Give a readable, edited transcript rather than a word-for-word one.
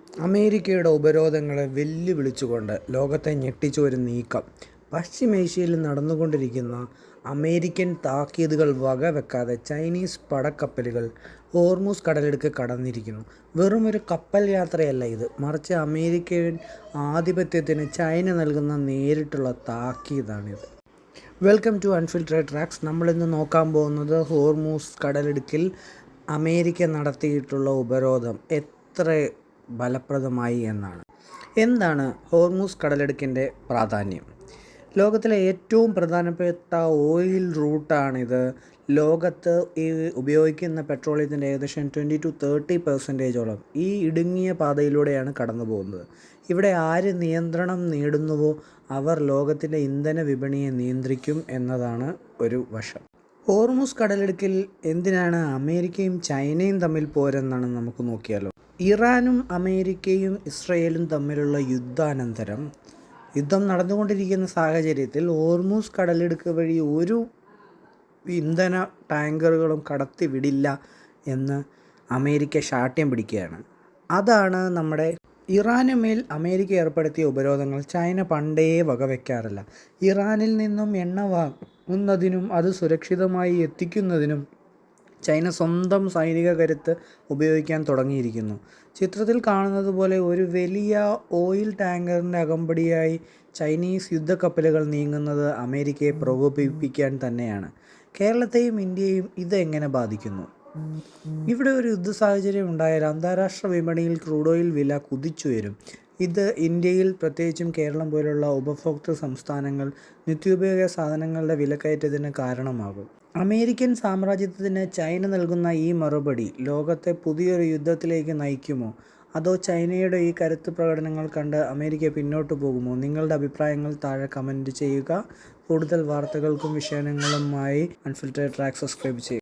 അമേരിക്കയുടെ ഉപരോധങ്ങളെ വെല്ലുവിളിച്ചുകൊണ്ട് ലോകത്തെ ഞെട്ടിച്ച ഒരു നീക്കം. പശ്ചിമേഷ്യയിൽ നടന്നുകൊണ്ടിരിക്കുന്ന അമേരിക്കൻ താക്കീതുകൾ വകവെക്കാതെ ചൈനീസ് പടക്കപ്പലുകൾ ഹോർമൂസ് കടലിടുക്ക് കടന്നിരിക്കുന്നു. വെറുമൊരു കപ്പൽ യാത്രയല്ല ഇത്, മറിച്ച് അമേരിക്കൻ ആധിപത്യത്തിന് ചൈന നൽകുന്ന നേരിട്ടുള്ള താക്കീതാണിത്. Welcome to unfiltered tracks. നമ്മളിന്ന് നോക്കാൻ പോകുന്നത് ഹോർമൂസ് കടലിടുക്കിൽ അമേരിക്ക നടത്തിയിട്ടുള്ള ഉപരോധം എത്ര ഫലപ്രദമായി എന്നാണ്. എന്താണ് ഹോർമൂസ് കടലിടുക്കിൻ്റെ പ്രാധാന്യം? ലോകത്തിലെ ഏറ്റവും പ്രധാനപ്പെട്ട ഓയിൽ റൂട്ടാണിത്. ലോകത്ത് ഈ ഉപയോഗിക്കുന്ന പെട്രോളിയത്തിൻ്റെ ഏകദേശം 20-30% ഈ ഇടുങ്ങിയ പാതയിലൂടെയാണ് കടന്നു പോകുന്നത്. ഇവിടെ ആര് നിയന്ത്രണം നേടുന്നുവോ അവർ ലോകത്തിൻ്റെ ഇന്ധന വിപണിയെ നിയന്ത്രിക്കും എന്നതാണ് ഒരു വശം. ഹോർമൂസ് കടലിടുക്കിൽ എന്തിനാണ് അമേരിക്കയും ചൈനയും തമ്മിൽ പോരെന്നാണ് നമുക്ക് നോക്കിയാലോ. ഇറാനും അമേരിക്കയും ഇസ്രയേലും തമ്മിലുള്ള യുദ്ധം നടന്നുകൊണ്ടിരിക്കുന്ന സാഹചര്യത്തിൽ ഹോർമൂസ് കടലിടുക്ക് വഴി ഒരു ഇന്ധന ടാങ്കറുകളും കടത്തിവിടില്ല എന്ന് അമേരിക്ക ശാഠ്യം പിടിക്കുകയാണ്. അതാണ് നമ്മുടെ ഇറാന് മേൽ അമേരിക്ക ഏർപ്പെടുത്തിയ ഉപരോധങ്ങൾ ചൈന പണ്ടേ വകവയ്ക്കാറില്ല. ഇറാനിൽ നിന്നും എണ്ണ വാങ്ങുന്നതിനും അത് സുരക്ഷിതമായി എത്തിക്കുന്നതിനും ചൈന സ്വന്തം സൈനിക കരുത്ത് ഉപയോഗിക്കാൻ തുടങ്ങിയിരിക്കുന്നു. ചിത്രത്തിൽ കാണുന്നത് പോലെ ഒരു വലിയ ഓയിൽ ടാങ്കറിൻ്റെ അകമ്പടിയായി ചൈനീസ് യുദ്ധക്കപ്പലുകൾ നീങ്ങുന്നത് അമേരിക്കയെ പ്രകോപിപ്പിക്കാൻ തന്നെയാണ്. കേരളത്തെയും ഇന്ത്യയെയും ഇത് എങ്ങനെ ബാധിക്കുന്നു? ഇവിടെ ഒരു യുദ്ധ സാഹചര്യം ഉണ്ടായാൽ അന്താരാഷ്ട്ര വിപണിയിൽ ക്രൂഡ് ഓയിൽ വില കുതിച്ചുയരും. ഇത് ഇന്ത്യയിൽ, പ്രത്യേകിച്ചും കേരളം പോലുള്ള ഉപഭോക്തൃ സംസ്ഥാനങ്ങൾ നിത്യോപയോഗ സാധനങ്ങളുടെ വിലക്കയറ്റത്തിന് കാരണമാകും. അമേരിക്കൻ സാമ്രാജ്യത്വത്തിന് ചൈന നൽകുന്ന ഈ മറുപടി ലോകത്തെ പുതിയൊരു യുദ്ധത്തിലേക്ക് നയിക്കുമോ? അതോ ചൈനയുടെ ഈ കരുത്ത് പ്രകടനങ്ങൾ കണ്ട് അമേരിക്ക പിന്നോട്ട് പോകുമോ? നിങ്ങളുടെ അഭിപ്രായങ്ങൾ താഴെ കമൻറ്റ് ചെയ്യുക. കൂടുതൽ വാർത്തകൾക്കും വിശകലനങ്ങളുമായി അൺഫിൽറ്റർഡ് ട്രാക്ക് സബ്സ്ക്രൈബ് ചെയ്യുക.